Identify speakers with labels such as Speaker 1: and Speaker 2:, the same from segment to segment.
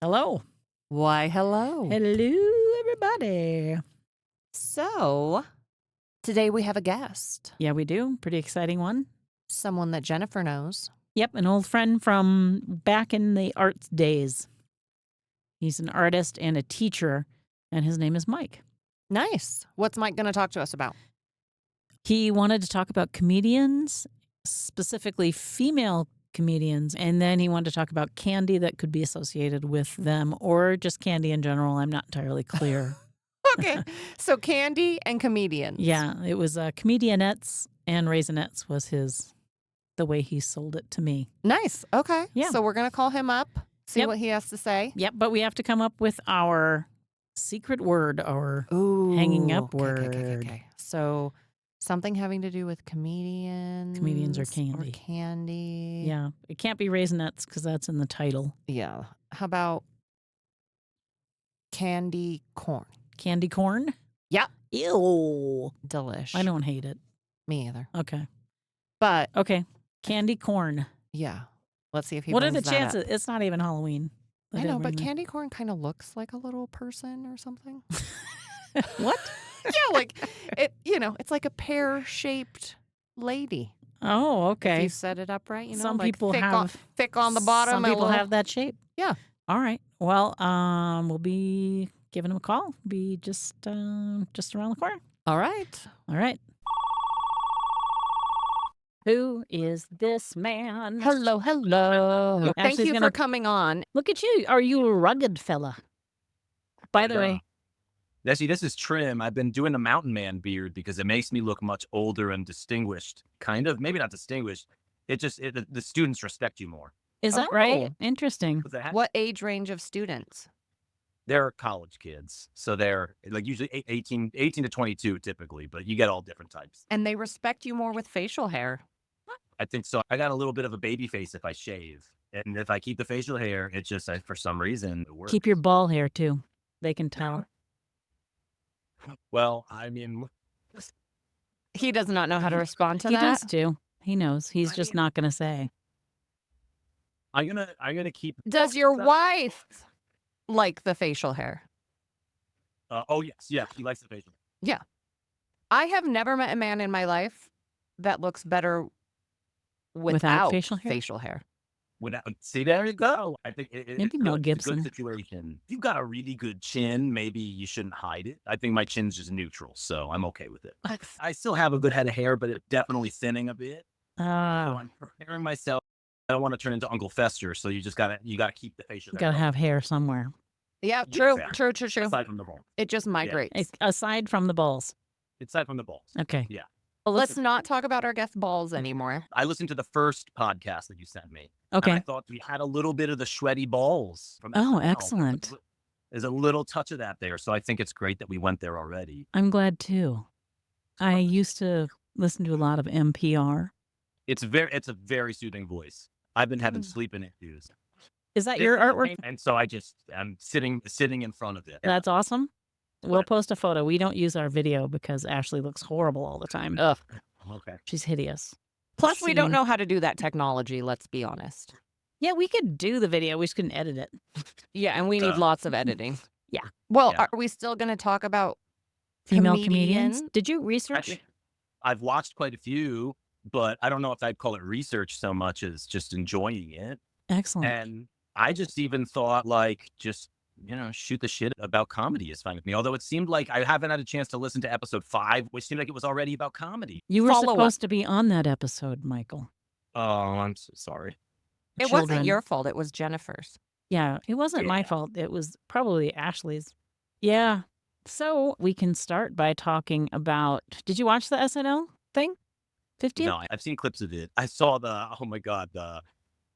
Speaker 1: Hello.
Speaker 2: Why, hello.
Speaker 1: Hello, everybody.
Speaker 2: So, today we have a guest,
Speaker 1: Yeah, we do. Pretty exciting one.
Speaker 2: someone that Jennifer knows.
Speaker 1: Yep, an old friend from back in the arts days. He's an artist and a teacher, and his name is Mike.
Speaker 2: Nice. What's Mike going to talk to us about?
Speaker 1: He wanted to talk about comedians, specifically female comedians, and then he wanted to talk about candy that could be associated with them or just candy in general. I'm not entirely clear.
Speaker 2: Okay. So, candy and comedians.
Speaker 1: Yeah, it was Comedianets and Raisinetes was the way he sold it to me.
Speaker 2: Nice. Okay.
Speaker 1: Yeah.
Speaker 2: So, we're going to call him up, see
Speaker 1: Yep.
Speaker 2: what he has to say.
Speaker 1: Yep, but we have to come up with our secret word, our
Speaker 2: Ooh.
Speaker 1: hanging up
Speaker 2: Okay.
Speaker 1: word.
Speaker 2: So, something having to do with comedians.
Speaker 1: Comedians or candy.
Speaker 2: Or candy.
Speaker 1: Yeah, it can't be Raisinetes because that's in the title.
Speaker 2: Yeah. How about candy corn?
Speaker 1: Candy corn?
Speaker 2: Yeah.
Speaker 1: Ew.
Speaker 2: Delish.
Speaker 1: I don't hate it.
Speaker 2: Me either.
Speaker 1: Okay.
Speaker 2: But,
Speaker 1: Okay. Candy corn.
Speaker 2: yeah. Let's see if he
Speaker 1: What are
Speaker 2: brings
Speaker 1: the
Speaker 2: that
Speaker 1: chances?
Speaker 2: up.
Speaker 1: It's not even Halloween.
Speaker 2: I know, but candy corn kind of looks like a little person or something.
Speaker 1: What?
Speaker 2: Yeah, like it. It's like a pear-shaped lady.
Speaker 1: Oh,
Speaker 2: If
Speaker 1: okay.
Speaker 2: you set it up right,
Speaker 1: Some
Speaker 2: like
Speaker 1: people
Speaker 2: thick on the bottom.
Speaker 1: Some people have that shape.
Speaker 2: Yeah.
Speaker 1: All right. Well, we'll be giving him a call. Be just around the corner.
Speaker 2: All right.
Speaker 1: All right. Who is this man?
Speaker 2: Hello. Thank
Speaker 1: Ashley's
Speaker 2: you
Speaker 1: gonna-
Speaker 2: for coming on.
Speaker 1: Look at you. Are you a rugged fella? By the way,
Speaker 3: See, this is trim. I've been doing the mountain man beard because it makes me look much older and distinguished. Kind of, maybe not distinguished. The students respect you more.
Speaker 1: is that
Speaker 2: Oh.
Speaker 1: right? Interesting.
Speaker 2: What age range of students?
Speaker 3: They're college kids, so they're like usually 18 to 22 typically, but you get all different types.
Speaker 2: And they respect you more with facial hair.
Speaker 3: I think so. I got a little bit of a baby face if I shave, and if I keep the facial hair, it just for some reason it works.
Speaker 1: Keep your ball hair too. They can tell.
Speaker 3: Well, I mean,
Speaker 2: He does not know how to respond to
Speaker 1: He
Speaker 2: that.
Speaker 1: does too. He knows. He's just not going to say.
Speaker 3: I'm gonna keep.
Speaker 2: Does your wife like the facial hair?
Speaker 3: Oh yes, he likes the facial.
Speaker 2: I have never met a man in my life that looks better without
Speaker 1: facial hair?
Speaker 3: See, there you go. I think
Speaker 1: Maybe
Speaker 3: it's
Speaker 1: Mel
Speaker 3: good. It's a
Speaker 1: Gibson.
Speaker 3: good situation. If you've got a really good chin, maybe you shouldn't hide it. I think my chin's just neutral, so I'm okay with it. I still have a good head of hair, but it's definitely thinning a bit. So I'm preparing myself. I don't want to turn into Uncle Fester, so you gotta keep the facial
Speaker 1: You
Speaker 3: hair.
Speaker 1: got to have hair somewhere.
Speaker 2: Yeah,
Speaker 3: Yeah,
Speaker 2: true.
Speaker 3: aside from the balls.
Speaker 2: It just migrates.
Speaker 1: Aside from the balls.
Speaker 3: Aside from the balls.
Speaker 1: Okay.
Speaker 3: Yeah.
Speaker 1: Well,
Speaker 2: Let's not talk about our guest balls anymore.
Speaker 3: I listened to the first podcast that you sent me. And I
Speaker 1: Okay.
Speaker 3: thought we had a little bit of the sweaty balls from
Speaker 1: Oh,
Speaker 3: SNL.
Speaker 1: excellent.
Speaker 3: There's a little touch of that there, so I think it's great that we went there already.
Speaker 1: I'm glad too. I used to listen to a lot of NPR.
Speaker 3: It's a very soothing voice. I've been having sleeping issues.
Speaker 1: Is that your artwork?
Speaker 3: And so I'm sitting in front of it.
Speaker 1: That's awesome. We'll post a photo. We don't use our video because Ashley looks horrible all the time.
Speaker 2: Ugh.
Speaker 3: Okay.
Speaker 1: She's hideous.
Speaker 2: Plus, we don't
Speaker 1: Sitting-
Speaker 2: know how to do that technology, let's be honest.
Speaker 1: Yeah, we could do the video. We just couldn't edit it.
Speaker 2: Yeah, and we need lots of editing.
Speaker 1: Yeah.
Speaker 2: Well,
Speaker 3: Yeah.
Speaker 2: are we still going to talk about
Speaker 1: Female comedians. Did you research?
Speaker 3: I've watched quite a few, but I don't know if I'd call it research so much as just enjoying it.
Speaker 1: Excellent.
Speaker 3: And I just even thought shoot the shit about comedy is fine with me. Although it seemed like I haven't had a chance to listen to episode 5, which seemed like it was already about comedy.
Speaker 1: You were
Speaker 2: Follow up.
Speaker 1: supposed to be on that episode, Michael.
Speaker 3: Oh, I'm so sorry.
Speaker 2: It
Speaker 1: Children.
Speaker 2: wasn't your fault. It was Jennifer's.
Speaker 1: Yeah, it wasn't my
Speaker 3: Yeah.
Speaker 1: fault. It was probably Ashley's. Yeah. So we can start by talking about. Did you watch the SNL thing? 50th?
Speaker 3: No, I've seen clips of it. I saw oh my God,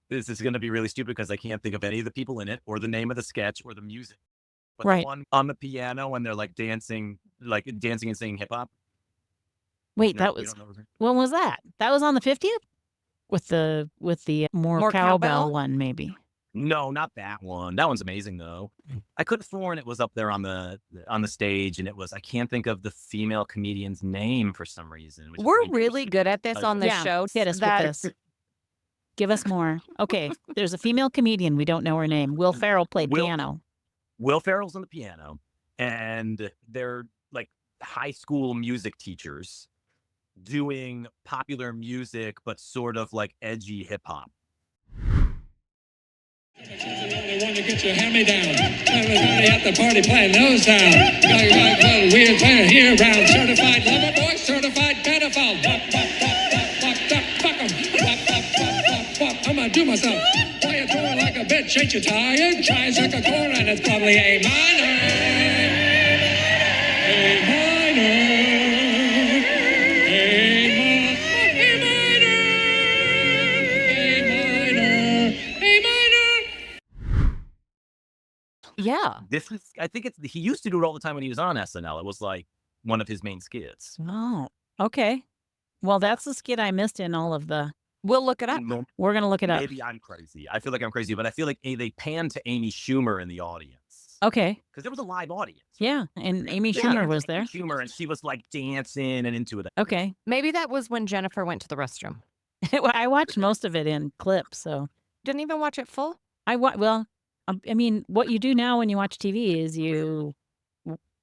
Speaker 3: this is going to be really stupid because I can't think of any of the people in it or the name of the sketch or the music. But
Speaker 1: Right.
Speaker 3: the one on the piano when they're dancing and singing hip hop.
Speaker 1: Wait,
Speaker 3: No,
Speaker 1: that
Speaker 3: you
Speaker 1: was.
Speaker 3: don't know.
Speaker 1: When was that? That was on the 50th? With the more
Speaker 2: More
Speaker 1: cowbell
Speaker 2: cowbell?
Speaker 1: one, maybe.
Speaker 3: No, not that one. That one's amazing though. I could have sworn it was up there on the stage, and it was. I can't think of the female comedian's name for some reason. which is
Speaker 2: We're
Speaker 3: very
Speaker 2: really
Speaker 3: interesting.
Speaker 2: good at this on the
Speaker 1: Yeah,
Speaker 2: show.
Speaker 1: hit us with
Speaker 2: that
Speaker 1: this. Give us more. Okay, there's a female comedian. We don't know her name. Will Ferrell played piano.
Speaker 3: Will Ferrell's on the piano, and they're like high school music teachers doing popular music, but sort of like edgy hip hop.
Speaker 4: The one to get your hand-me-down. Everybody at the party playing those down. We're playing here around. Certified lover boy, certified pedophile. Fuck 'em. I'm gonna do myself. Why you throwing like a bitch? Ain't you tired? Try suck a chord and it's probably A minor. A minor.
Speaker 2: Yeah.
Speaker 3: I think he used to do it all the time when he was on SNL. It was like one of his main skits.
Speaker 1: Oh, okay. Well, that's the skit I missed in all of the.
Speaker 2: We'll look it up.
Speaker 1: We're going to look it up.
Speaker 3: Maybe I'm crazy. I feel like I'm crazy, but I feel like they panned to Amy Schumer in the audience.
Speaker 1: Okay.
Speaker 3: Because there was a live audience.
Speaker 1: Yeah, and Amy Schumer was there.
Speaker 3: Schumer, and she was like dancing and into it.
Speaker 1: Okay.
Speaker 2: Maybe that was when Jennifer went to the restroom.
Speaker 1: I watched most of it in clips, so.
Speaker 2: Didn't even watch it full?
Speaker 1: Well, I mean, what you do now when you watch TV is you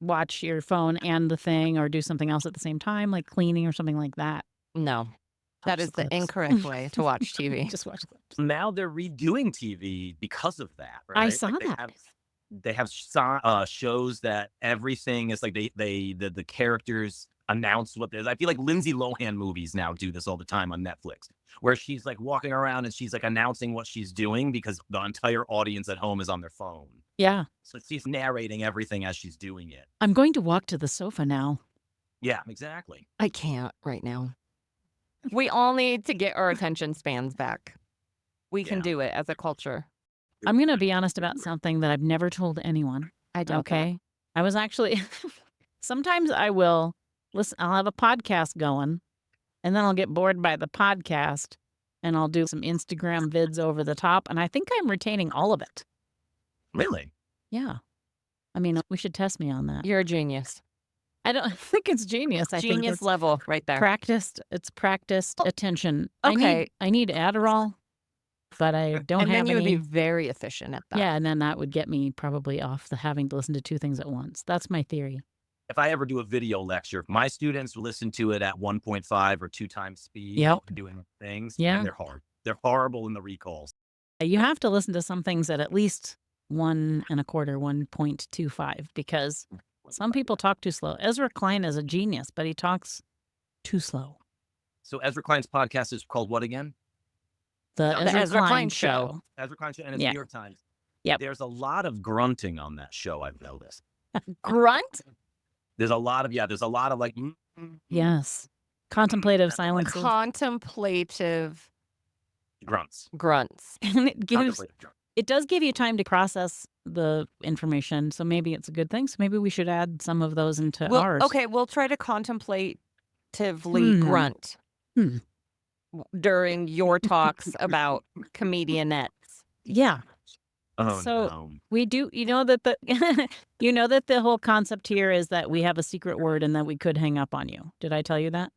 Speaker 1: watch your phone and the thing or do something else at the same time, like cleaning or something like that.
Speaker 2: No. That is the incorrect way to watch TV.
Speaker 1: Just watch clips.
Speaker 3: Now they're redoing TV because of that, right?
Speaker 1: I saw that.
Speaker 3: They have shows that everything is like the characters announce what there's. I feel like Lindsay Lohan movies now do this all the time on Netflix, where she's like walking around and she's like announcing what she's doing because the entire audience at home is on their phone.
Speaker 1: Yeah.
Speaker 3: So she's narrating everything as she's doing it.
Speaker 1: I'm going to walk to the sofa now.
Speaker 3: Yeah, exactly.
Speaker 2: I can't right now. We all need to get our attention spans back. We can do it as a culture.
Speaker 1: I'm going to be honest about something that I've never told anyone.
Speaker 2: I don't.
Speaker 1: Okay. I was actually, sometimes I will listen, I'll have a podcast going and then I'll get bored by the podcast and I'll do some Instagram vids over the top. And I think I'm retaining all of it.
Speaker 3: Really?
Speaker 1: Yeah. I mean, we should test me on that.
Speaker 2: You're a genius.
Speaker 1: I don't think it's genius. I think
Speaker 2: Genius
Speaker 1: it's
Speaker 2: level right there.
Speaker 1: It's practiced attention.
Speaker 2: Okay.
Speaker 1: I need Adderall, but I don't
Speaker 2: And
Speaker 1: have
Speaker 2: then you would
Speaker 1: any.
Speaker 2: be very efficient at that.
Speaker 1: Yeah, and then that would get me probably off the having to listen to two things at once. That's my theory.
Speaker 3: If I ever do a video lecture, my students listen to it at 1.5 or 2 times speed.
Speaker 1: Yep.
Speaker 3: Doing things.
Speaker 1: Yeah.
Speaker 3: And they're hard. They're horrible in the recalls.
Speaker 1: You have to listen to some things at least 1 1/4, 1.25, because some people talk too slow. Ezra Klein is a genius, but he talks too slow.
Speaker 3: So Ezra Klein's podcast is called what again?
Speaker 1: The Ezra Klein Show.
Speaker 3: Ezra Klein Show, and it's
Speaker 1: Yeah.
Speaker 3: New York Times.
Speaker 1: Yep.
Speaker 3: There's a lot of grunting on that show, I've noticed.
Speaker 2: Grunt?
Speaker 3: There's a lot of like
Speaker 1: Yes. Contemplative silences.
Speaker 2: Contemplative
Speaker 3: grunts.
Speaker 2: grunts.
Speaker 1: And
Speaker 3: Contemplative grunts.
Speaker 1: it does give you time to process the information, so maybe it's a good thing. So maybe we should add some of those into ours.
Speaker 2: Okay, we'll try to contemplatively grunt during your talks about Comedianets.
Speaker 1: Yeah.
Speaker 3: Oh,
Speaker 1: So-
Speaker 3: no.
Speaker 1: We do, you know that the whole concept here is that we have a secret word and that we could hang up on you. Did I tell you that?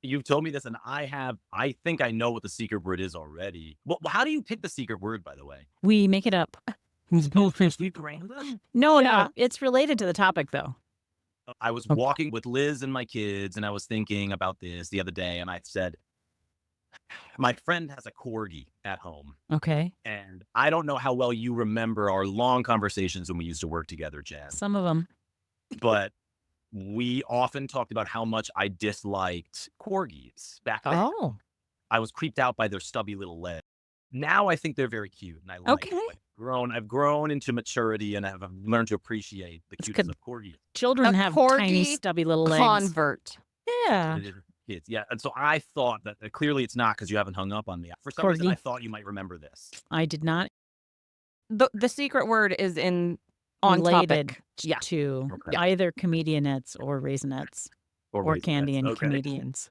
Speaker 3: You've told me this, and I think I know what the secret word is already. Well, how do you pick the secret word, by the way?
Speaker 1: We make it up. No, it's related to the topic though.
Speaker 3: I was walking with Liz and my kids, and I was thinking about this the other day, and I said, my friend has a corgi at home,
Speaker 1: Okay.
Speaker 3: and I don't know how well you remember our long conversations when we used to work together, Jen,
Speaker 1: Some of them.
Speaker 3: but we often talked about how much I disliked corgis back then.
Speaker 2: Oh.
Speaker 3: I was creeped out by their stubby little legs. Now I think they're very cute, and I like
Speaker 1: Okay.
Speaker 3: them. I've grown into maturity, and I've learned to appreciate the
Speaker 1: It's
Speaker 3: cuteness
Speaker 1: good.
Speaker 3: of corgis.
Speaker 1: Children
Speaker 2: A
Speaker 1: have tiny
Speaker 2: corgi
Speaker 1: stubby little legs.
Speaker 2: Convert.
Speaker 1: Yeah.
Speaker 3: Kids, yeah. And so I thought that clearly it's not because you haven't hung up on me. For some reason,
Speaker 1: Corgi.
Speaker 3: I thought you might remember this.
Speaker 1: I did not
Speaker 2: The secret word is on
Speaker 1: related
Speaker 2: topic. Yeah.
Speaker 1: to
Speaker 3: Okay.
Speaker 1: either Comedianets or Raisinets or
Speaker 3: Raisinetes.
Speaker 1: Candy and
Speaker 3: Okay.
Speaker 1: Comedians.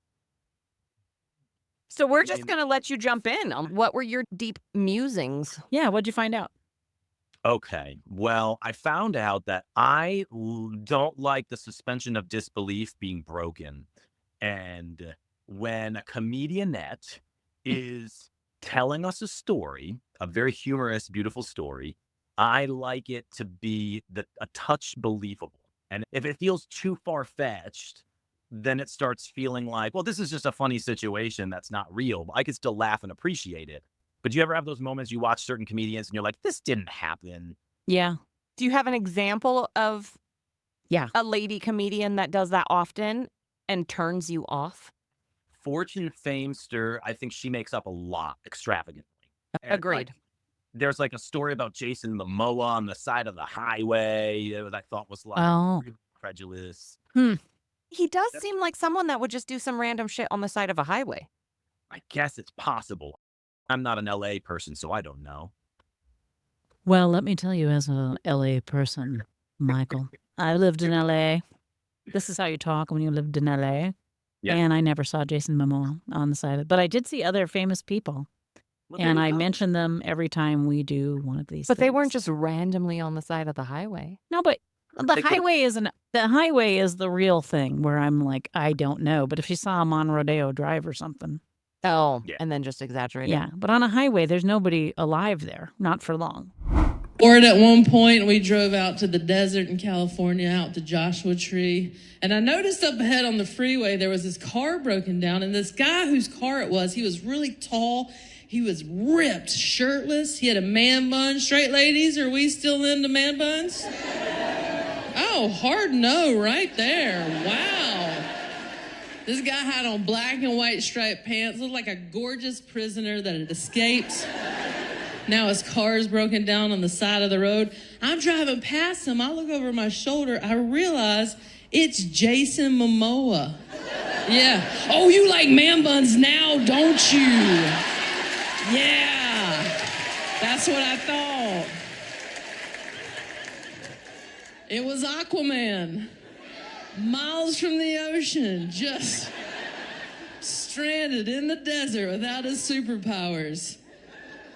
Speaker 2: So we're just going to let you jump in on what were your deep musings.
Speaker 1: Yeah, what'd you find out?
Speaker 3: Okay. Well, I found out that I don't like the suspension of disbelief being broken. And when a comedianette is telling us a story, a very humorous, beautiful story. I like it to be a touch believable. And if it feels too far-fetched, then it starts feeling like, well, this is just a funny situation that's not real. I could still laugh and appreciate it. But do you ever have those moments you watch certain comedians and you're like, this didn't happen?
Speaker 1: Yeah.
Speaker 2: Do you have an example of a lady comedian that does that often and turns you off?
Speaker 3: Fortune Feimster, I think she makes up a lot extravagantly. And,
Speaker 2: Agreed.
Speaker 3: like, there's like a story about Jason Momoa on the side of the highway that I thought was like really incredulous.
Speaker 2: He does seem like someone that would just do some random shit on the side of a highway.
Speaker 3: I guess it's possible. I'm not an LA person, so I don't know.
Speaker 1: Well, let me tell you, as a LA person, Michael, I lived in LA. This is how you talk when you lived in LA.
Speaker 3: Yeah.
Speaker 1: And I never saw Jason Momoa on the side of it. But I did see other famous people.
Speaker 3: Well,
Speaker 1: And
Speaker 3: there you
Speaker 1: I
Speaker 3: go.
Speaker 1: mention them every time we do one of these
Speaker 2: But they weren't
Speaker 1: things.
Speaker 2: just randomly on the side of the highway.
Speaker 1: No, but the highway is the real thing where I'm like, I don't know. But if you saw him on Rodeo Drive or something.
Speaker 2: Oh,
Speaker 3: Yeah.
Speaker 2: and then just exaggerated.
Speaker 1: Yeah. But on a highway, there's nobody alive there. Not for long.
Speaker 5: Or at one point, we drove out to the desert in California, out to Joshua Tree. And I noticed up ahead on the freeway, there was this car broken down. And this guy whose car it was, he was really tall. He was ripped, shirtless. He had a man bun. Straight ladies, are we still into man buns? Oh, hard no right there. Wow. This guy had on black and white striped pants, looked like a gorgeous prisoner that had escaped. Now his car is broken down on the side of the road. I'm driving past him. I look over my shoulder. I realize it's Jason Momoa. Yeah. Oh, you like man buns now, don't you? Yeah. That's what I thought. It was Aquaman. Miles from the ocean, just stranded in the desert without his superpowers.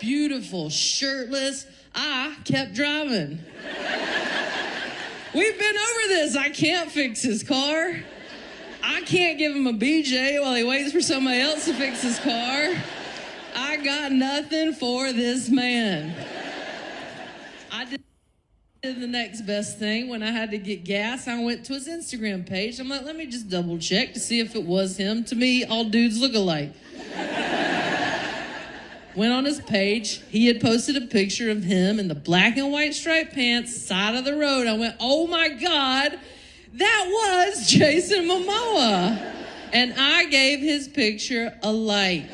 Speaker 5: Beautiful, shirtless. I kept driving. We've been over this. I can't fix his car. I can't give him a BJ while he waits for somebody else to fix his car. I got nothing for this man. I did the next best thing. When I had to get gas, I went to his Instagram page. I'm like, let me just double check to see if it was him. To me, all dudes look alike. Went on his page. He had posted a picture of him in the black and white striped pants, side of the road. I went, oh my God, that was Jason Momoa. And I gave his picture a like.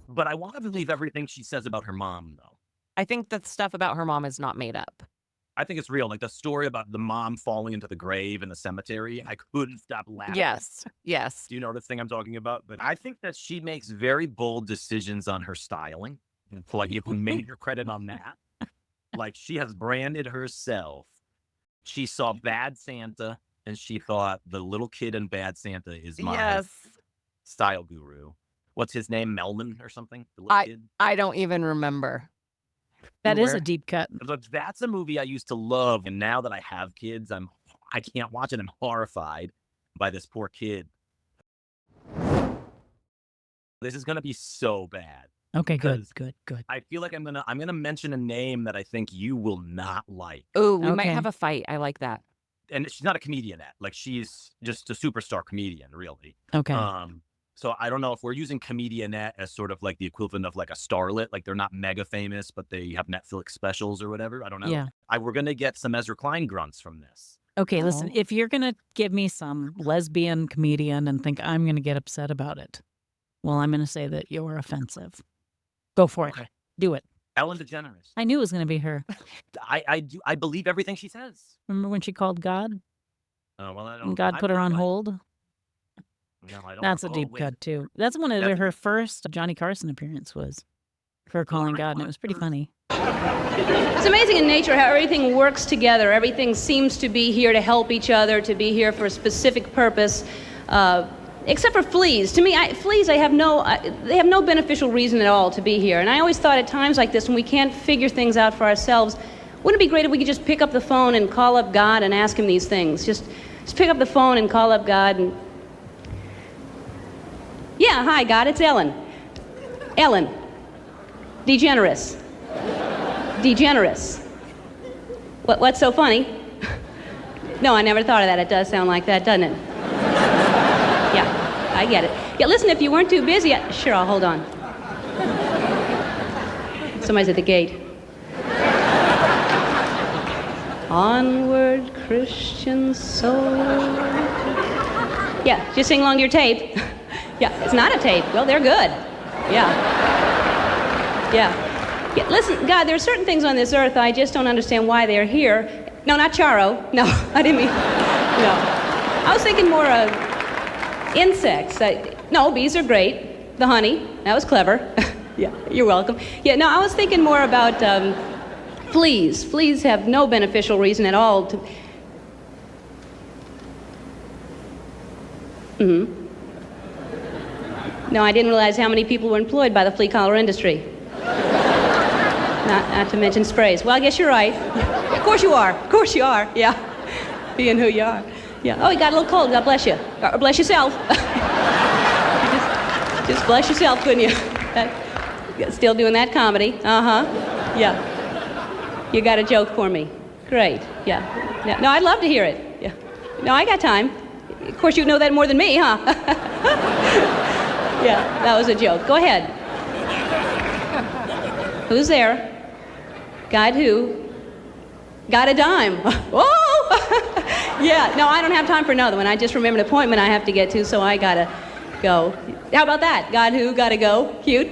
Speaker 3: But I want to believe everything she says about her mom, though.
Speaker 2: I think that stuff about her mom is not made up.
Speaker 3: I think it's real. Like the story about the mom falling into the grave in the cemetery. I couldn't stop laughing.
Speaker 2: Yes. Yes.
Speaker 3: Do you know this thing I'm talking about? But I think that she makes very bold decisions on her styling. Like, you can major credit on that. Like, she has branded herself. She saw Bad Santa, and she thought the little kid in Bad Santa is my style guru. What's his name? Melman or something? The little kid?
Speaker 2: I don't even remember.
Speaker 1: That is a deep cut.
Speaker 3: But that's a movie I used to love, and now that I have kids, I can't watch it. I'm horrified by this poor kid. This is gonna be so bad.
Speaker 1: Okay, good.
Speaker 3: I feel like I'm gonna mention a name that I think you will not like.
Speaker 2: Ooh, we might
Speaker 1: Okay.
Speaker 2: have a fight. I like that.
Speaker 3: And she's not a comedianette. Like, she's just a superstar comedian, really.
Speaker 1: Okay.
Speaker 3: So I don't know if we're using comedianette as sort of like the equivalent of like a starlet. Like, they're not mega famous, but they have Netflix specials or whatever. I don't know.
Speaker 1: Yeah.
Speaker 3: We're gonna get some Ezra Klein grunts from this.
Speaker 1: Okay, listen,
Speaker 2: Oh.
Speaker 1: if you're going to give me some lesbian comedian and think I'm going to get upset about it, well, I'm going to say that you're offensive. Go for it.
Speaker 3: Okay.
Speaker 1: Do it.
Speaker 3: Ellen DeGeneres.
Speaker 1: I knew it was going to be her.
Speaker 3: I believe everything she says.
Speaker 1: Remember when she called God
Speaker 3: Oh, well, I don't.
Speaker 1: and God put her on hold?
Speaker 3: No, I don't.
Speaker 1: That's a
Speaker 3: oh,
Speaker 1: deep
Speaker 3: wait.
Speaker 1: cut, too. That's one of her first Johnny Carson appearance was her calling God, and it was pretty funny.
Speaker 6: It's amazing in nature how everything works together. Everything seems to be here to help each other, to be here for a specific purpose, except for fleas. To me, fleas, they have no beneficial reason at all to be here. And I always thought at times like this, when we can't figure things out for ourselves, wouldn't it be great if we could just pick up the phone and call up God and ask him these things? Just pick up the phone and call up God and Yeah, hi, God, it's Ellen. Ellen. DeGeneres. DeGeneres. What's so funny? No, I never thought of that. It does sound like that, doesn't it? Yeah, I get it. Yeah, listen, if you weren't too busy, sure, I'll hold on. Somebody's at the gate. Onward, Christian soul. Yeah, just sing along to your tape. Yeah, it's not a tape. Well, they're good. Yeah. Yeah. Listen, God, there are certain things on this earth I just don't understand why they're here. No, not Charo. No, I didn't mean. No. I was thinking more of insects. No, bees are great. The honey, that was clever. Yeah, you're welcome. Yeah, no, I was thinking more about fleas. Fleas have no beneficial reason at all to. No, I didn't realize how many people were employed by the flea collar industry. Not to mention sprays. Well, I guess you're right. Of course you are. Of course you are. Yeah. Being who you are. Yeah. Oh, you got a little cold. God bless you. Or bless yourself. just bless yourself, couldn't you? Still doing that comedy. Uh-huh. Yeah. You got a joke for me. Great. Yeah. No, I'd love to hear it. Yeah. No, I got time. Of course, you know that more than me, huh? Yeah, that was a joke. Go ahead. Who's there? Guide who? Got a dime. Oh! Yeah, no, I don't have time for another one. I just remembered an appointment I have to get to, so I gotta go. How about that? Got who? Gotta go. Cute?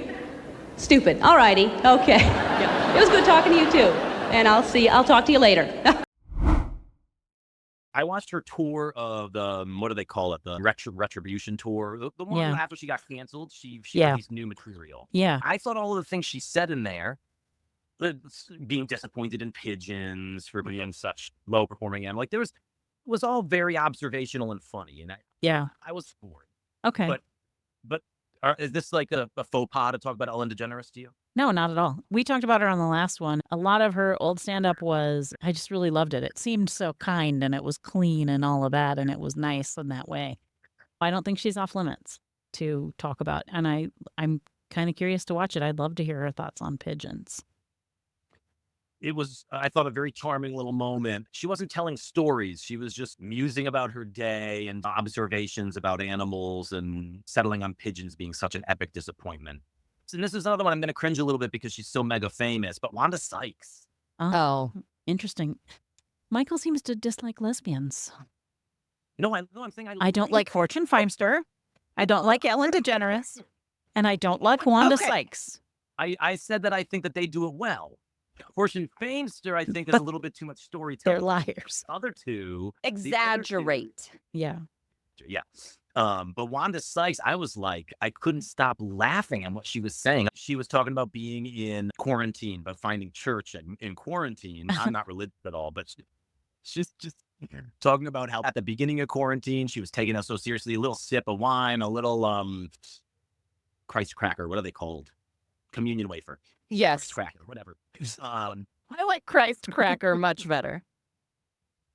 Speaker 6: Stupid. All righty. Okay. Yeah. It was good talking to you, too. And I'll talk to you later.
Speaker 3: I watched her tour of the, what do they call it? The Retribution tour. The one after she got canceled, she released new material.
Speaker 1: Yeah.
Speaker 3: I thought all of the things she said in there, being disappointed in pigeons for being such low performing animal, like was all very observational and funny. And I was bored.
Speaker 1: Okay.
Speaker 3: But is this like a faux pas to talk about Ellen DeGeneres to you?
Speaker 1: No, not at all. We talked about her on the last one. A lot of her old stand-up I just really loved it. It seemed so kind and it was clean and all of that, and it was nice in that way. I don't think she's off limits to talk about, and I'm kind of curious to watch it. I'd love to hear her thoughts on pigeons.
Speaker 3: It was, I thought, a very charming little moment. She wasn't telling stories. She was just musing about her day and observations about animals and settling on pigeons being such an epic disappointment. And this is another one I'm going to cringe a little bit because she's so mega famous, but Wanda Sykes.
Speaker 1: Oh, interesting. Michael seems to dislike lesbians.
Speaker 3: No, I'm saying
Speaker 1: I don't like Fortune Feimster. I don't like Ellen DeGeneres. And I don't like Wanda Sykes.
Speaker 3: I said that I think that they do it well. Fortune Feimster, I think, is a little bit too much storytelling.
Speaker 1: They're liars.
Speaker 3: The other two
Speaker 2: exaggerate.
Speaker 1: Yeah.
Speaker 3: Yeah. But Wanda Sykes, I was like, I couldn't stop laughing at what she was saying. She was talking about being in quarantine, but finding church in quarantine. I'm not religious at all, but she's just talking about how at the beginning of quarantine, she was taking us so seriously, a little sip of wine, a little Christ cracker. What are they called? Communion wafer.
Speaker 2: Yes.
Speaker 3: Christ cracker, whatever.
Speaker 2: I like Christ cracker much better.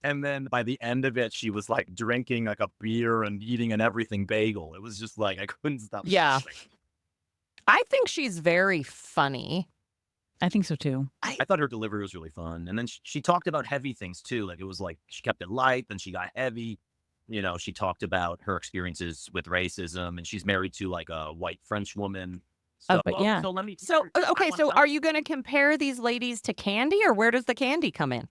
Speaker 3: And then by the end of it, she was like drinking like a beer and eating an everything bagel. It was just like, I couldn't stop.
Speaker 2: Yeah. I think she's very funny.
Speaker 1: I think so too.
Speaker 3: I thought her delivery was really fun. And then she talked about heavy things too. Like it was like, she kept it light, then she got heavy. You know, she talked about her experiences with racism, and she's married to like a white French woman. So,
Speaker 1: but yeah.
Speaker 3: So let me.
Speaker 2: So, okay. So are you going to compare these ladies to candy, or where does the candy come in?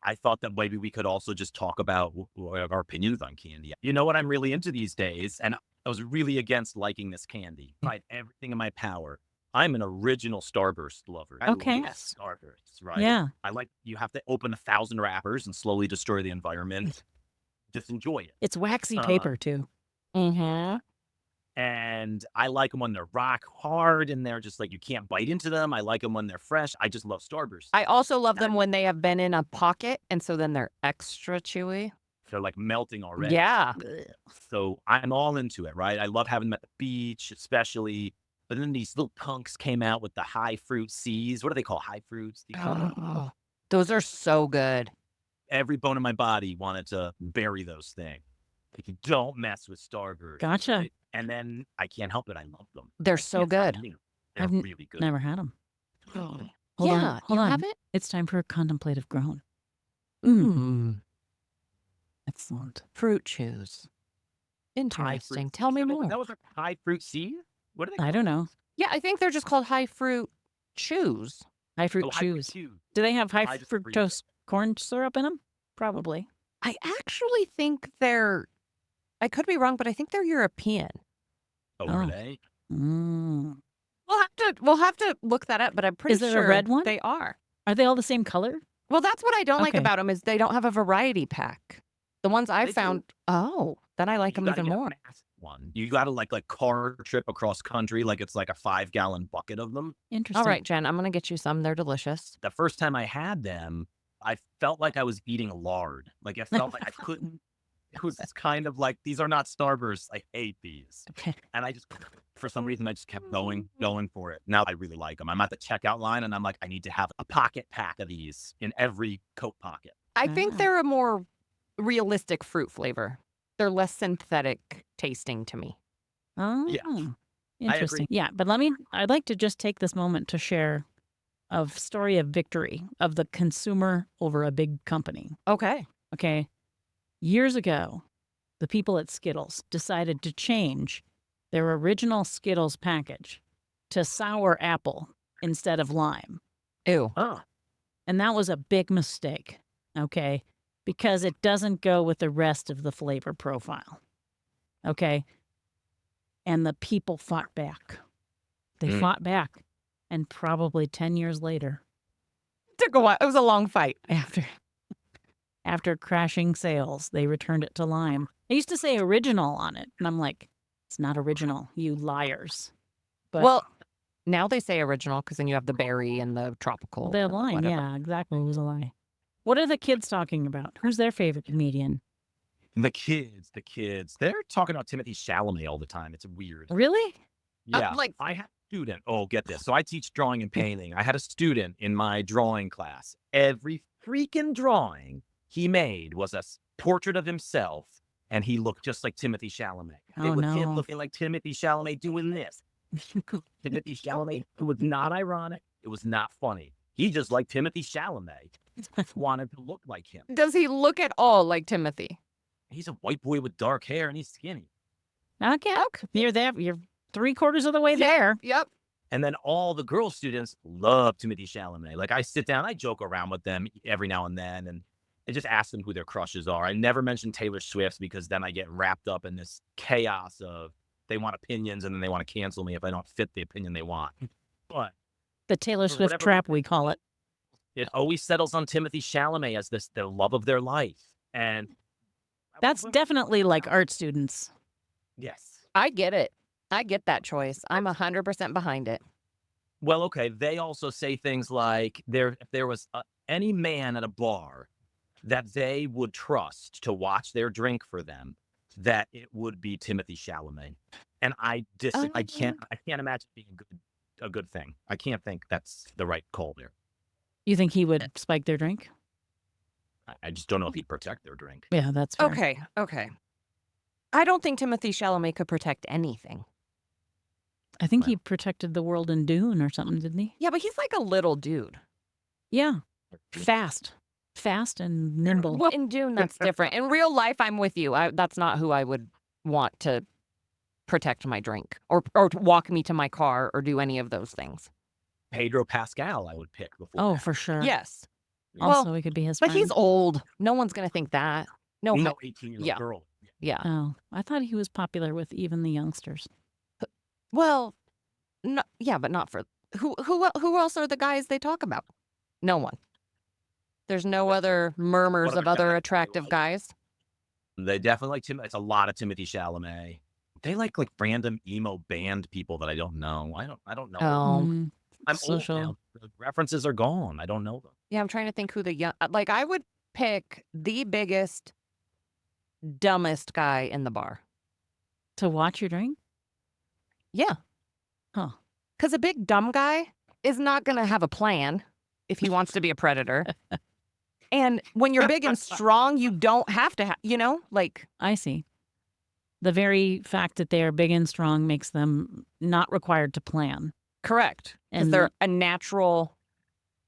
Speaker 3: I thought that maybe we could also just talk about our opinions on candy. You know what I'm really into these days? And I was really against liking this candy. I tried everything in my power. I'm an original Starburst lover.
Speaker 1: Okay.
Speaker 3: Yes, Starbursts, right?
Speaker 1: Yeah.
Speaker 3: I like, you have to open 1,000 wrappers and slowly destroy the environment. Just enjoy it.
Speaker 1: It's waxy paper too.
Speaker 2: Mm-hmm.
Speaker 3: And I like them when they're rock hard and they're just like, you can't bite into them. I like them when they're fresh. I just love Starburst.
Speaker 2: I also love them when they have been in a pocket, and so then they're extra chewy.
Speaker 3: They're like melting already.
Speaker 2: Yeah.
Speaker 3: So I'm all into it, right? I love having them at the beach, especially. But then these little punks came out with the high fruit C's. What do they call high fruits?
Speaker 2: Those are so good.
Speaker 3: Every bone in my body wanted to bury those things. Like, don't mess with Starburst.
Speaker 1: Gotcha.
Speaker 3: And then I can't help it. I love them.
Speaker 2: They're
Speaker 3: I
Speaker 2: so
Speaker 3: can't stop
Speaker 2: good.
Speaker 3: eating them. They're
Speaker 1: I've
Speaker 3: really good.
Speaker 1: never had them. Hold on. Hold
Speaker 2: you
Speaker 1: on.
Speaker 2: haven't?
Speaker 1: It's time for a contemplative groan. Excellent.
Speaker 2: Fruit chews. Interesting. Tell me more.
Speaker 3: That was a high fruit seed? What are they
Speaker 1: I don't know.
Speaker 2: Yeah, I think they're just called high fruit chews.
Speaker 1: High fruit
Speaker 3: High fruit
Speaker 1: chews.
Speaker 3: chews.
Speaker 1: Do they have high
Speaker 3: I just breathe it.
Speaker 1: fructose corn syrup in them? Probably.
Speaker 2: I actually think they're, I could be wrong, but I think they're European.
Speaker 3: Oh,
Speaker 1: Oh.
Speaker 3: are they?
Speaker 1: Mm.
Speaker 2: We'll have to look that up, but I'm pretty
Speaker 1: Is there a
Speaker 2: sure
Speaker 1: red one?
Speaker 2: they are.
Speaker 1: Are they all the same color?
Speaker 2: Well, that's what I don't like
Speaker 1: Okay.
Speaker 2: about them is they don't have a variety pack. The ones I've
Speaker 3: They do.
Speaker 2: found, then I like
Speaker 3: You
Speaker 2: them
Speaker 3: gotta
Speaker 2: even
Speaker 3: get a
Speaker 2: more.
Speaker 3: massive one. You got to like car trip across country, like it's like a 5-gallon bucket of them.
Speaker 1: Interesting.
Speaker 2: All right, Jen, I'm going to get you some. They're delicious.
Speaker 3: The first time I had them, I felt like I was eating lard. Like I felt like I couldn't. It was kind of like, these are not Starbursts. I hate these.
Speaker 1: Okay.
Speaker 3: And I just, for some reason, I just kept going for it. Now I really like them. I'm at the checkout line and I'm like, I need to have a pocket pack of these in every coat pocket.
Speaker 2: I think
Speaker 1: Ah.
Speaker 2: they're a more realistic fruit flavor. They're less synthetic tasting to me.
Speaker 1: Oh,
Speaker 3: agree.
Speaker 1: interesting. Yeah, but I'd like to just take this moment to share a story of victory of the consumer over a big company.
Speaker 2: Okay.
Speaker 1: Okay. Years ago, the people at Skittles decided to change their original Skittles package to sour apple instead of lime.
Speaker 2: Ew.
Speaker 3: Oh.
Speaker 1: And that was a big mistake, okay? Because it doesn't go with the rest of the flavor profile, okay? And the people fought back. They fought back. And probably 10 years later,
Speaker 2: Took a while. It was a long fight.
Speaker 1: after crashing sales, they returned it to lime. They used to say original on it. And I'm like, it's not original, you liars. But
Speaker 2: Well, now they say original because then you have the berry and the tropical.
Speaker 1: the
Speaker 2: and
Speaker 1: line,
Speaker 2: whatever.
Speaker 1: yeah, exactly. It was a lie. What are the kids talking about? Who's their favorite comedian?
Speaker 3: The kids, they're talking about Timothy Chalamet all the time. It's weird.
Speaker 1: Really?
Speaker 3: Yeah.
Speaker 2: like-
Speaker 3: I had a student. Oh, get this. So I teach drawing and painting. I had a student in my drawing class. Every freaking drawing he made was a portrait of himself, and he looked just like Timothy Chalamet.
Speaker 1: Oh,
Speaker 3: it was him
Speaker 1: no.
Speaker 3: looking like Timothy Chalamet doing this. Timothy Chalamet. It was not ironic. It was not funny. He just liked Timothy Chalamet. Wanted to look like him.
Speaker 2: Does he look at all like Timothy?
Speaker 3: He's a white boy with dark hair, and he's skinny.
Speaker 1: Okay. You're there. You're 3/4 of the way there.
Speaker 2: Yep.
Speaker 3: And then all the girl students love Timothy Chalamet. Like I sit down, I joke around with them every now and then, and I just ask them who their crushes are. I never mention Taylor Swift because then I get wrapped up in this chaos of they want opinions and then they want to cancel me if I don't fit the opinion they want. But
Speaker 1: The Taylor
Speaker 3: For
Speaker 1: Swift
Speaker 3: whatever
Speaker 1: trap, we call it.
Speaker 3: it always settles on Timothy Chalamet as the love of their life. And
Speaker 1: That's definitely like art students.
Speaker 3: yes.
Speaker 2: I get it. I get that choice. I'm 100% behind it.
Speaker 3: Well, okay. They also say things like if there was any man at a bar that they would trust to watch their drink for them, that it would be Timothy Chalamet. And I can't imagine it being a good thing. I can't think that's the right call there.
Speaker 1: You think he would spike their drink?
Speaker 3: I just don't know if he'd protect their drink.
Speaker 1: Yeah, that's fair.
Speaker 2: Okay. I don't think Timothy Chalamet could protect anything.
Speaker 1: I think he protected the world in Dune or something, didn't he?
Speaker 2: Yeah, but he's like a little dude.
Speaker 1: Yeah. Fast and nimble.
Speaker 2: Well, in Dune, that's different. In real life, I'm with you. That's not who I would want to protect my drink or walk me to my car or do any of those things.
Speaker 3: Pedro Pascal, I would pick before.
Speaker 1: Oh,
Speaker 3: that.
Speaker 1: for sure.
Speaker 2: Yes.
Speaker 1: Also,
Speaker 2: Well,
Speaker 1: he could be his
Speaker 2: But
Speaker 1: friend.
Speaker 2: he's old. No one's going to think that. No.
Speaker 3: 18-year-old
Speaker 2: Yeah.
Speaker 3: girl.
Speaker 2: Yeah.
Speaker 1: Oh, I thought he was popular with even the youngsters.
Speaker 2: Well, no, yeah, but not for who else are the guys they talk about? No one. There's no other murmurs
Speaker 3: What
Speaker 2: of
Speaker 3: other
Speaker 2: other
Speaker 3: guys?
Speaker 2: attractive guys.
Speaker 3: They definitely like It's a lot of Timothy Chalamet. They like random emo band people that I don't know. I don't know.
Speaker 2: Oh,
Speaker 1: Mm,
Speaker 3: I'm
Speaker 1: social.
Speaker 3: old now. The references are gone. I don't know them.
Speaker 2: yeah. I'm trying to think who the young. Like, I would pick the biggest, dumbest guy in the bar.
Speaker 1: to watch your drink?
Speaker 2: Yeah.
Speaker 1: Huh.
Speaker 2: Because a big dumb guy is not going to have a plan if he wants to be a predator. And when you're big and strong, you don't have to have. Like
Speaker 1: I see. The very fact that they are big and strong makes them not required to plan.
Speaker 2: Correct. Because
Speaker 1: And
Speaker 2: they're a natural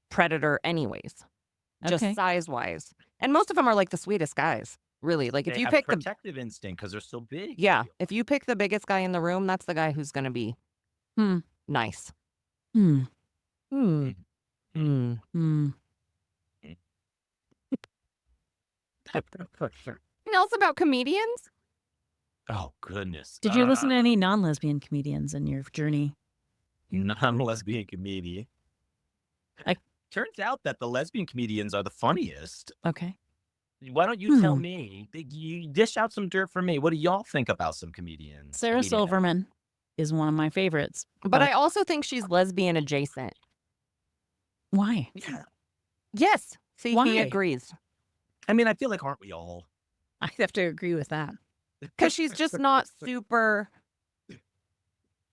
Speaker 2: predator anyways, just
Speaker 1: Okay.
Speaker 2: size-wise. And most of them are like the sweetest guys, really. Like if
Speaker 3: They
Speaker 2: you
Speaker 3: have
Speaker 2: pick the
Speaker 3: protective instinct because they're so big.
Speaker 2: Yeah, if you pick the biggest guy in the room, that's the guy who's going to be
Speaker 1: Hmm.
Speaker 2: nice.
Speaker 1: Hmm.
Speaker 2: Hmm. Hmm.
Speaker 1: Hmm.
Speaker 2: Anything else about comedians?
Speaker 3: Oh goodness.
Speaker 1: Did you listen to any non-lesbian comedians in your journey?
Speaker 3: Non-lesbian comedian?
Speaker 1: I-
Speaker 3: Turns out that the lesbian comedians are the funniest.
Speaker 1: Okay.
Speaker 3: Why don't you tell me? You dish out some dirt for me. What do y'all think about some comedians?
Speaker 1: Sarah
Speaker 3: Comedian-
Speaker 1: Silverman is one of my favorites.
Speaker 2: But I also think she's lesbian adjacent.
Speaker 1: Why?
Speaker 3: Yeah.
Speaker 2: Yes. See, he
Speaker 1: Why?
Speaker 2: agrees.
Speaker 3: I mean, I feel like aren't we all?
Speaker 1: I have to agree with that.
Speaker 2: Because she's just not super.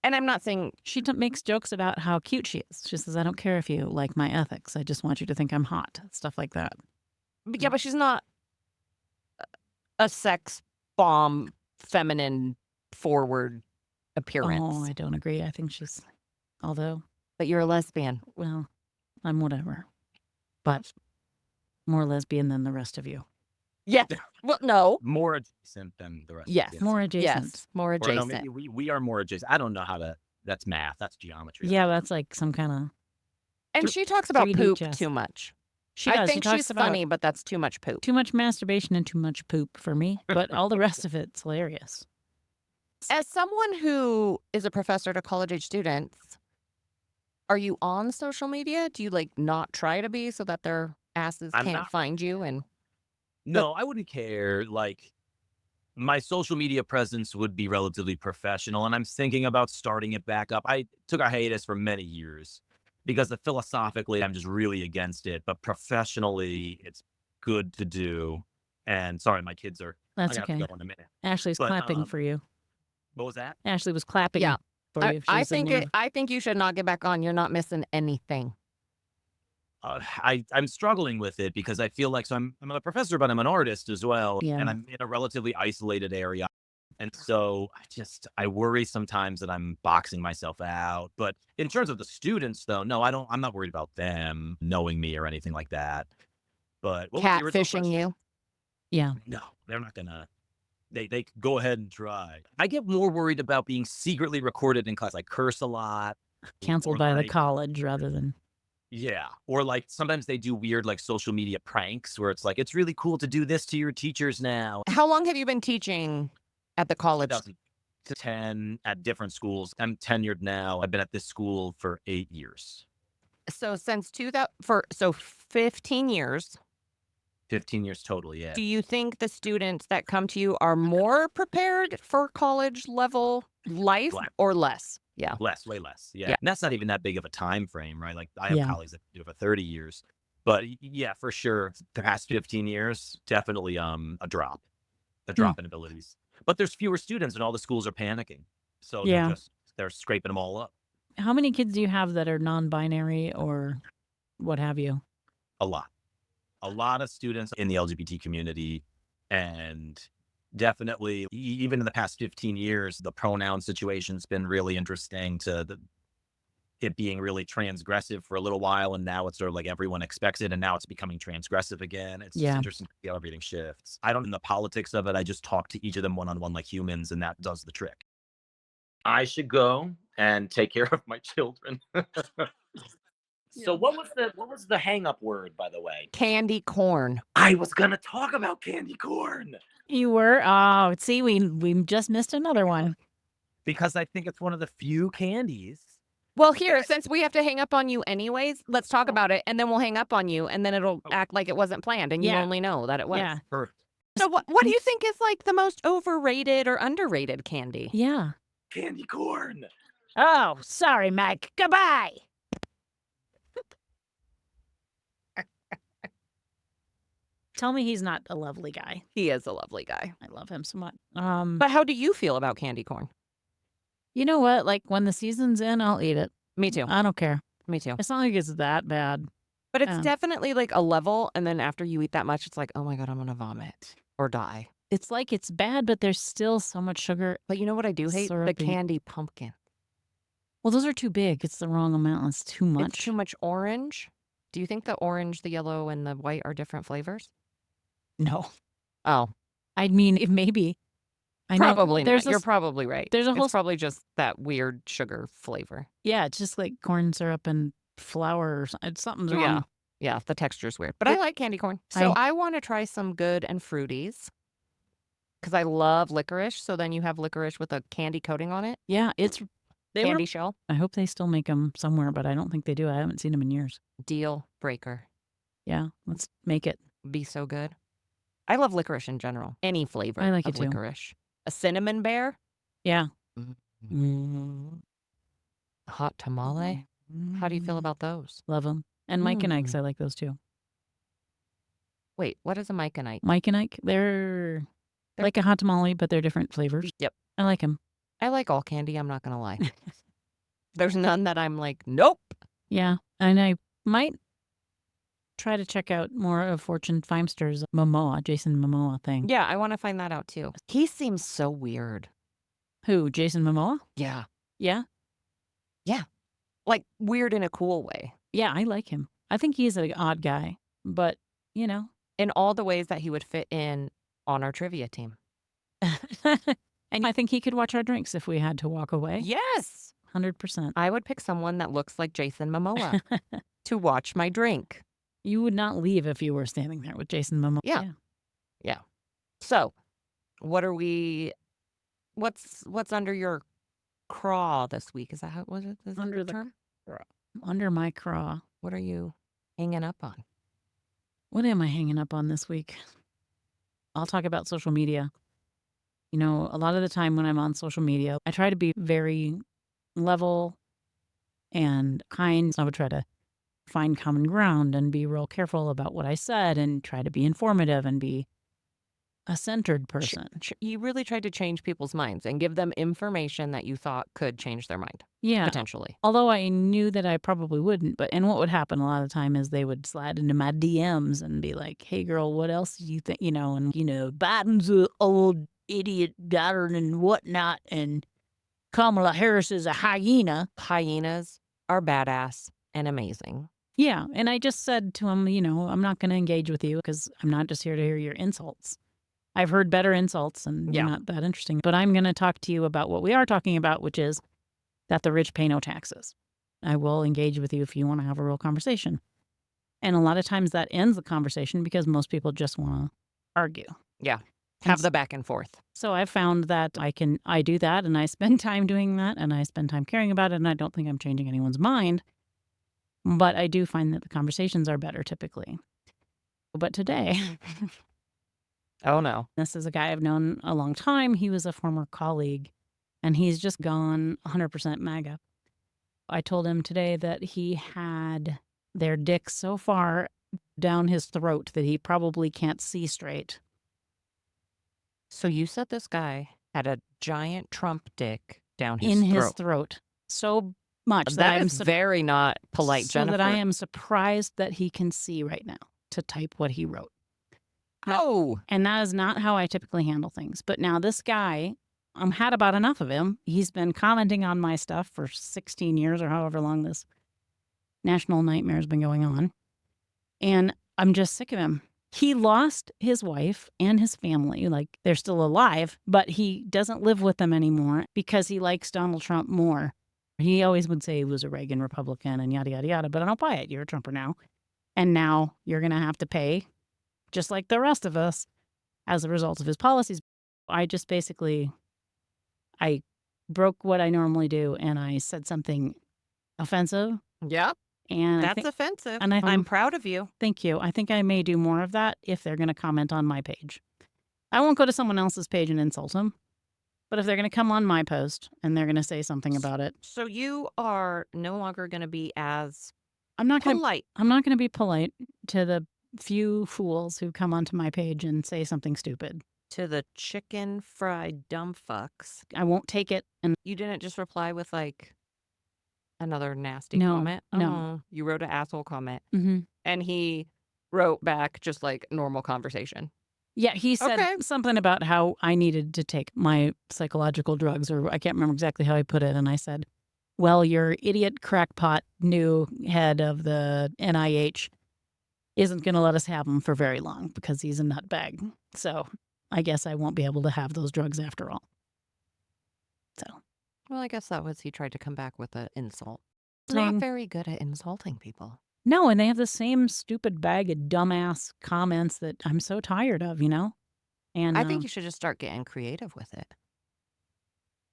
Speaker 2: And I'm not saying
Speaker 1: She makes jokes about how cute she is. She says, I don't care if you like my ethics. I just want you to think I'm hot. Stuff like that.
Speaker 2: Yeah, but she's not a sex bomb, feminine, forward appearance.
Speaker 1: Oh, I don't agree. I think she's, although,
Speaker 2: But you're a lesbian.
Speaker 1: well, I'm whatever. But more lesbian than the rest of you.
Speaker 2: Yes. Well, no.
Speaker 3: More adjacent than the rest.
Speaker 2: Yes.
Speaker 3: Of
Speaker 1: More adjacent.
Speaker 2: Yes. More
Speaker 3: Or
Speaker 2: adjacent.
Speaker 3: no, maybe we are more adjacent. I don't know how to. That's math. That's geometry.
Speaker 1: Yeah, that's like some kind of.
Speaker 2: And she talks about
Speaker 1: 3D
Speaker 2: poop
Speaker 1: chess.
Speaker 2: too much.
Speaker 1: She
Speaker 2: I
Speaker 1: does. She
Speaker 2: think
Speaker 1: talks
Speaker 2: she's
Speaker 1: about
Speaker 2: funny, but that's too much poop.
Speaker 1: too much masturbation and too much poop for me. But all the rest of it's hilarious.
Speaker 2: As someone who is a professor to college-age students, are you on social media? Do you like not try to be so that their asses
Speaker 3: I'm
Speaker 2: can't
Speaker 3: not.
Speaker 2: find you? And
Speaker 3: No, I wouldn't care. Like, my social media presence would be relatively professional, and I'm thinking about starting it back up. I took a hiatus for many years because philosophically, I'm just really against it. But professionally, it's good to do. And sorry, my kids are.
Speaker 1: That's
Speaker 3: I got to
Speaker 1: okay.
Speaker 3: go in a minute.
Speaker 1: Ashley's
Speaker 3: But,
Speaker 1: clapping for you.
Speaker 3: What was that?
Speaker 1: Ashley was clapping
Speaker 2: Yeah.
Speaker 1: for you.
Speaker 2: I
Speaker 1: She's in
Speaker 2: think
Speaker 1: your-
Speaker 2: I think you should not get back on. You're not missing anything.
Speaker 3: I'm struggling with it because I feel like I'm a professor, but I'm an artist as well,
Speaker 1: Yeah.
Speaker 3: and I'm in a relatively isolated area, and so I worry sometimes that I'm boxing myself out. But in terms of the students, though, no, I'm not worried about them knowing me or anything like that. But what was the original
Speaker 2: Catfishing
Speaker 3: question?
Speaker 2: you.
Speaker 1: Yeah.
Speaker 3: No, they're not gonna. They could go ahead and try. I get more worried about being secretly recorded in class. I curse a lot.
Speaker 1: Canceled
Speaker 3: or
Speaker 1: by the
Speaker 3: like-
Speaker 1: college rather than.
Speaker 3: Yeah. Or like sometimes they do weird like social media pranks where it's like, it's really cool to do this to your teachers now.
Speaker 2: How long have you been teaching at the college?
Speaker 3: 2010 at different schools. I'm tenured now. I've been at this school for 8 years.
Speaker 2: So since 2000 so 15 years.
Speaker 3: 15 years total, yeah.
Speaker 2: Do you think the students that come to you are more prepared for college level life
Speaker 3: Black.
Speaker 2: or less? Yeah.
Speaker 3: Less, way less. Yeah.
Speaker 2: Yeah.
Speaker 3: And that's not even that big of a time frame, right? Like I have
Speaker 1: Yeah.
Speaker 3: colleagues that do it for 30 years. But yeah, for sure. The past 15 years, definitely a drop in abilities. But there's fewer students and all the schools are panicking. So
Speaker 1: Yeah.
Speaker 3: they're scraping them all up.
Speaker 1: How many kids do you have that are non-binary or what have you?
Speaker 3: A lot of students in the LGBT community, and definitely even in the past 15 years, the pronoun situation's been really interesting it being really transgressive for a little while. And now it's sort of like everyone expects it. And now it's becoming transgressive again. It's just
Speaker 1: Yeah.
Speaker 3: interesting to see how everything shifts. I don't know the politics of it. I just talk to each of them one-on-one like humans, and that does the trick. I should go and take care of my children. So what was the hang up word, by the way?
Speaker 2: Candy corn.
Speaker 3: I was gonna talk about candy corn
Speaker 1: You were? Oh, see, we just missed another one.
Speaker 3: because I think it's one of the few candies.
Speaker 2: Well, here, since we have to hang up on you anyways, let's talk about it and then we'll hang up on you and then it'll act like it wasn't planned and you
Speaker 1: Yeah.
Speaker 2: only know that it was.
Speaker 1: Yeah.
Speaker 3: Perfect.
Speaker 2: So what do you think is like the most overrated or underrated candy?
Speaker 1: Yeah.
Speaker 3: Candy corn.
Speaker 1: Oh, sorry, Mike. Goodbye. Tell me he's not a lovely guy.
Speaker 2: He is a lovely guy.
Speaker 1: I love him so much.
Speaker 2: But how do you feel about candy corn?
Speaker 1: You know what? Like when the season's in, I'll eat it.
Speaker 2: Me too.
Speaker 1: I don't care.
Speaker 2: Me too.
Speaker 1: It's not like it's that bad.
Speaker 2: But it's
Speaker 1: Yeah.
Speaker 2: definitely like a level and then after you eat that much, it's like, oh my God, I'm going to vomit or die.
Speaker 1: It's like it's bad, but there's still so much sugar.
Speaker 2: But you know what I do hate? The
Speaker 1: Syrupy.
Speaker 2: candy pumpkin.
Speaker 1: Well, those are too big. It's the wrong amount. It's too much.
Speaker 2: It's too much orange. Do you think the orange, the yellow, and the white are different flavors?
Speaker 1: No.
Speaker 2: Oh,
Speaker 1: I mean, maybe. I know
Speaker 2: probably
Speaker 1: there's
Speaker 2: not. You're
Speaker 1: this,
Speaker 2: probably right.
Speaker 1: there's a whole
Speaker 2: It's probably just that weird sugar flavor.
Speaker 1: yeah, it's just like corn syrup and flour or something's wrong.
Speaker 2: Yeah. Yeah, the texture's weird. But I like candy corn. So I want to try some good and fruities because I love licorice. So then you have licorice with a candy coating on it.
Speaker 1: Yeah,
Speaker 2: Candy shell.
Speaker 1: I hope they still make them somewhere, but I don't think they do. I haven't seen them in years.
Speaker 2: Deal breaker.
Speaker 1: Yeah, let's make it.
Speaker 2: Be so good. I love licorice in general. Any flavor
Speaker 1: I like
Speaker 2: of
Speaker 1: it too.
Speaker 2: licorice. A cinnamon bear.
Speaker 1: Yeah.
Speaker 2: Hot tamale. How do you feel about those?
Speaker 1: Love them. And Mike and Ike's, I like those too.
Speaker 2: Wait, what is a Mike and Ike?
Speaker 1: Mike and Ike, they're like a hot tamale, but they're different flavors.
Speaker 2: Yep.
Speaker 1: I like them.
Speaker 2: I like all candy. I'm not going to lie. There's none that I'm like, nope.
Speaker 1: Yeah. And I might try to check out more of Fortune Feimster's Momoa, Jason Momoa thing.
Speaker 2: Yeah, I want to find that out too. He seems so weird.
Speaker 1: Who? Jason Momoa?
Speaker 2: Yeah.
Speaker 1: Yeah.
Speaker 2: Like weird in a cool way.
Speaker 1: Yeah, I like him. I think he's an odd guy, but you know.
Speaker 2: In all the ways that he would fit in on our trivia team.
Speaker 1: And I think he could watch our drinks if we had to walk away.
Speaker 2: Yes.
Speaker 1: 100%.
Speaker 2: I would pick someone that looks like Jason Momoa to watch my drink.
Speaker 1: You would not leave if you were standing there with Jason Momoa.
Speaker 2: Yeah. So, what are we? What's under your craw this week? Is that how was it? Is that
Speaker 1: Under
Speaker 2: the term?
Speaker 1: Under my craw.
Speaker 2: What are you hanging up on?
Speaker 1: What am I hanging up on this week? I'll talk about social media. You know, a lot of the time when I'm on social media, I try to be very level and kind. I would try to find common ground and be real careful about what I said and try to be informative and be a centered person.
Speaker 2: You really tried to change people's minds and give them information that you thought could change their mind.
Speaker 1: Yeah.
Speaker 2: Potentially.
Speaker 1: Although I knew that I probably wouldn't. And what would happen a lot of the time is they would slide into my DMs and be like, hey, girl, what else do you think? And, Biden's an old idiot daughter and whatnot. And Kamala Harris is a hyena.
Speaker 2: Hyenas are badass and amazing.
Speaker 1: Yeah. And I just said to him, I'm not going to engage with you because I'm not just here to hear your insults. I've heard better insults and you're not that interesting. But I'm going to talk to you about what we are talking about, which is that the rich pay no taxes. I will engage with you if you want to have a real conversation. And a lot of times that ends the conversation because most people just want to argue.
Speaker 2: Yeah. Have the back and forth.
Speaker 1: So I've found that I do that and I spend time doing that and I spend time caring about it and I don't think I'm changing anyone's mind. But I do find that the conversations are better typically. But today...
Speaker 2: Oh, no.
Speaker 1: This is a guy I've known a long time. He was a former colleague, and he's just gone 100% MAGA. I told him today that he had their dick so far down his throat that he probably can't see straight.
Speaker 2: So you said this guy had a giant Trump dick down
Speaker 1: his throat. So much
Speaker 2: that is very not polite, Jennifer.
Speaker 1: So that I am surprised that he can see right now to type what he wrote.
Speaker 2: Oh.
Speaker 1: And that is not how I typically handle things. But now this guy, had about enough of him. He's been commenting on my stuff for 16 years or however long this national nightmare has been going on. And I'm just sick of him. He lost his wife and his family. Like, they're still alive, but he doesn't live with them anymore because he likes Donald Trump more. He always would say he was a Reagan Republican and yada, yada, yada. But I don't buy it. You're a Trumper now. And now you're going to have to pay, just like the rest of us, as a result of his policies. I just I broke what I normally do and I said something offensive.
Speaker 2: Yep.
Speaker 1: And
Speaker 2: that's offensive.
Speaker 1: And
Speaker 2: I'm proud of you.
Speaker 1: Thank you. I think I may do more of that if they're going to comment on my page. I won't go to someone else's page and insult them. But if they're going to come on my post and they're going to say something about it.
Speaker 2: So you are no longer going to be as
Speaker 1: polite. I'm not going to be polite to the few fools who come onto my page and say something stupid.
Speaker 2: To the chicken fried dumb fucks.
Speaker 1: I won't take it. And
Speaker 2: you didn't just reply with like another nasty
Speaker 1: No.
Speaker 2: comment? Oh, you wrote an asshole comment.
Speaker 1: Mm-hmm.
Speaker 2: And he wrote back just like normal conversation.
Speaker 1: Yeah, he said
Speaker 2: Okay.
Speaker 1: something about how I needed to take my psychological drugs, or I can't remember exactly how he put it. And I said, well, your idiot crackpot new head of the NIH isn't going to let us have him for very long because he's a nutbag. So I guess I won't be able to have those drugs after all. So,
Speaker 2: Well, I guess that was he tried to come back with an insult.
Speaker 1: Saying-
Speaker 2: Not very good at insulting people.
Speaker 1: no, and they have the same stupid bag of dumbass comments that I'm so tired of, And
Speaker 2: I think you should just start getting creative with it.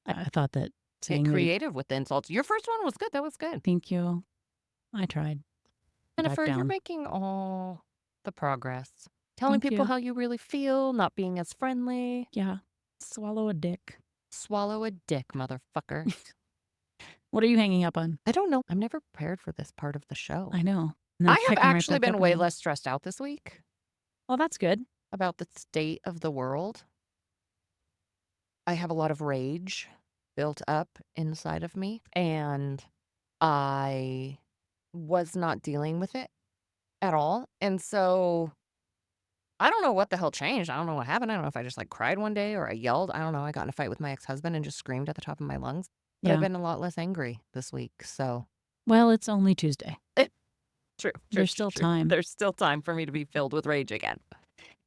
Speaker 1: I thought that
Speaker 2: Get
Speaker 1: saying that
Speaker 2: creative with the insults. Your first one was good. That was good.
Speaker 1: thank you. I tried.
Speaker 2: Jennifer, you're
Speaker 1: down.
Speaker 2: making all the progress. Telling
Speaker 1: Thank
Speaker 2: people
Speaker 1: you.
Speaker 2: how you really feel, not being as friendly.
Speaker 1: Yeah. Swallow a dick.
Speaker 2: Swallow a dick, motherfucker.
Speaker 1: What are you hanging up on?
Speaker 2: I don't know. I'm never prepared for this part of the show.
Speaker 1: I know. And then
Speaker 2: I have
Speaker 1: picking right
Speaker 2: actually
Speaker 1: back
Speaker 2: been
Speaker 1: up
Speaker 2: way
Speaker 1: again.
Speaker 2: less stressed out this week
Speaker 1: Well, that's good.
Speaker 2: about the state of the world. I have a lot of rage built up inside of me, and I was not dealing with it at all. And so I don't know what the hell changed. I don't know what happened. I don't know if I just like cried one day or I yelled. I don't know. I got in a fight with my ex-husband and just screamed at the top of my lungs. But I've
Speaker 1: Yeah.
Speaker 2: been a lot less angry this week. So
Speaker 1: Well, it's only Tuesday.
Speaker 2: true.
Speaker 1: There's still time.
Speaker 2: There's still time for me to be filled with rage again.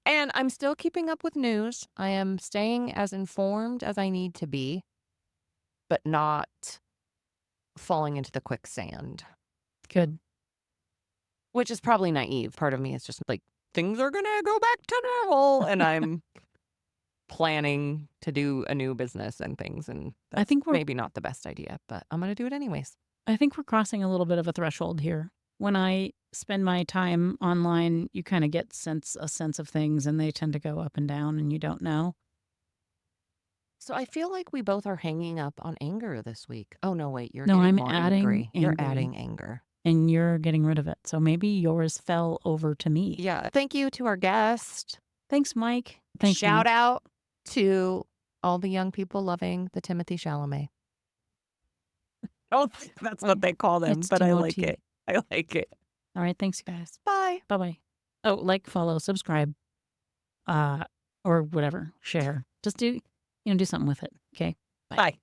Speaker 2: And I'm still keeping up with news. I am staying as informed as I need to be, but not falling into the quicksand,
Speaker 1: Good.
Speaker 2: which is probably naive. Part of me is just like, things are going to go back to normal. And I'm planning to do a new business and things. And
Speaker 1: I think we're
Speaker 2: maybe not the best idea, but I'm going to do it anyways.
Speaker 1: I think we're crossing a little bit of a threshold here. When I spend my time online, you kind of get a sense of things, and they tend to go up and down, and you don't know.
Speaker 2: So I feel like we both are hanging up on anger this week. Oh, no, wait. You're
Speaker 1: No,
Speaker 2: getting
Speaker 1: I'm
Speaker 2: more
Speaker 1: adding
Speaker 2: angry. You're
Speaker 1: angry.
Speaker 2: adding anger.
Speaker 1: And you're getting rid of it. So maybe yours fell over to me.
Speaker 2: Yeah. Thank you to our guest.
Speaker 1: Thanks, Mike. Thanks,
Speaker 2: Shout
Speaker 1: Mike.
Speaker 2: out to all the young people loving the Timothy Chalamet. Oh, that's what they call them,
Speaker 1: It's
Speaker 2: but I like
Speaker 1: Timothy.
Speaker 2: it. I like it.
Speaker 1: All right. Thanks, you guys.
Speaker 2: Bye.
Speaker 1: Bye-bye. Oh, like, follow, subscribe, or whatever. Share. Just do something with it. Okay.
Speaker 2: Bye.